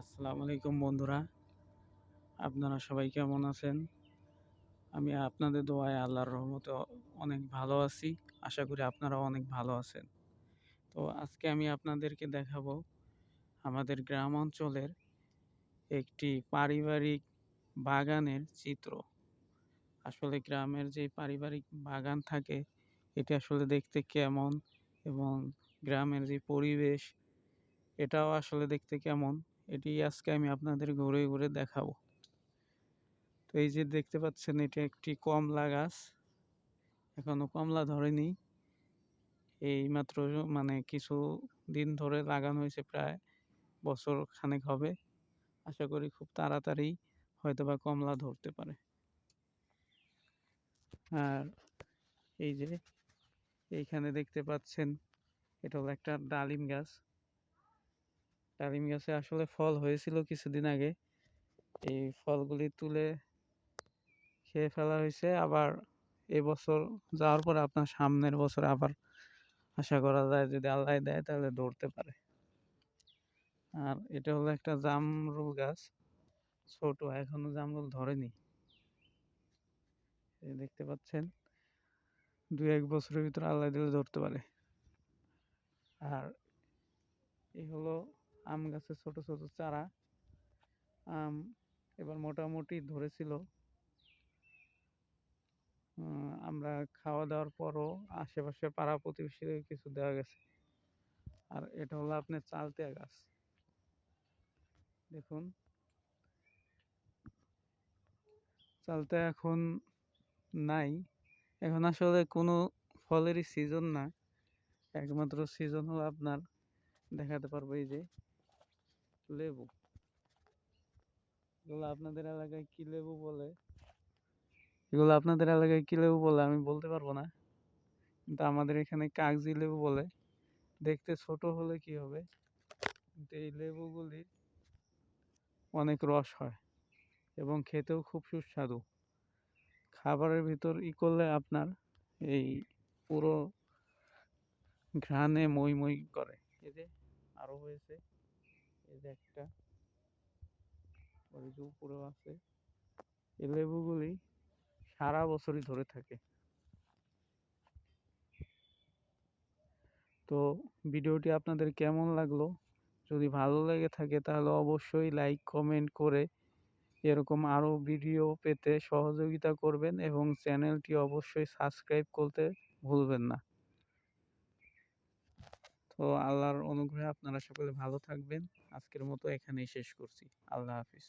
আসসালামু আলাইকুম বন্ধুরা, আপনারা সবাই কেমন আছেন? আমি আপনাদের দোয়ায় আল্লাহর রহমতে অনেক ভালো আছি। আশা করি আপনারাও অনেক ভালো আছেন। তো আজকে আমি আপনাদেরকে দেখাবো আমাদের গ্রাম অঞ্চলের একটি পারিবারিক বাগানের চিত্র। আসলে গ্রামের যে পারিবারিক বাগান থাকে এটি আসলে দেখতে কেমন এবং গ্রামের যে পরিবেশ এটাও আসলে দেখতে কেমন এটি আজকে আমি আপনাদের ঘুরে ঘুরে দেখাবো। তো এই যে দেখতে পাচ্ছেন এটা একটি কমলা গাছ, এখনো কমলা ধরেনি। এইমাত্র মানে কিছু দিন ধরে লাগানো হয়েছে, প্রায় বছর খানেক হবে। আশা করি খুব তাড়াতাড়ি হয়তোবা কমলা ধরতে পারে। আর এই যে এইখানে দেখতে পাচ্ছেন এটা হলো একটা ডালিম গাছ। ডালিম গাছে আসলে ফল হয়েছিল কিছুদিন আগে, এই ফলগুলি তুলে খেয়ে ফেলা হয়েছে। আবার এবছর যাওয়ার পরে আপনার সামনের বছর আবার আশা করা যায়, যদি আল্লাহ দেয় তাহলে ধরতে পারে। আর এটা হলো একটা জামরুল গাছ, ছোট, এখনো জামরুল ধরেনি। এই দেখতে পাচ্ছেন, 2-1 বছরের ভিতরে আল্লাহ দিলে ধরতে পারে। আর এই হলো আম গাছের ছোট ছোট চারা। আম এবার মোটামুটি ধরেছিল। আমরা খাওয়া দাওয়ার পরও আশেপাশে পাড়া প্রতিবেশীদের কিছু দেওয়া গেছে। আর এটা হলো আপনার চালতিয়া গাছ, দেখুন চালতা এখন নাই। এখন আসলে কোনো ফলেরই সিজন না, একমাত্র সিজন হলো আপনার, দেখাতে পারবো এই যে লেবু। এগুলো আপনাদের এলাকায় কি লেবু বলে, আমি বলতে পারবো না, কিন্তু আমাদের এখানে কাগজি লেবু বলে। দেখতে ছোট হলে কি হবে, কিন্তু এই লেবুগুলি অনেক রস হয় এবং খেতেও খুব সুস্বাদু। খাবারের ভিতর করলে আপনার এই পুরো ঘ্রাণে মই মই করে। এই যে আরো হয়েছে, এই যে একটা, ওই যে উপরেও আছে। এই লেবুগুলি সারা বছরই ধরে থাকে। তো ভিডিওটি আপনাদের কেমন লাগলো? যদি ভালো লেগে থাকে তাহলে অবশ্যই লাইক কমেন্ট করে এরকম আরো ভিডিও পেতে সহযোগিতা করবেন এবং চ্যানেলটি অবশ্যই সাবস্ক্রাইব করতে ভুলবেন না। তো আল্লাহর অনুগ্রহে আপনারা সকলে ভালো থাকবেন। আজকের মতো এখানেই শেষ করছি। আল্লাহ হাফিজ।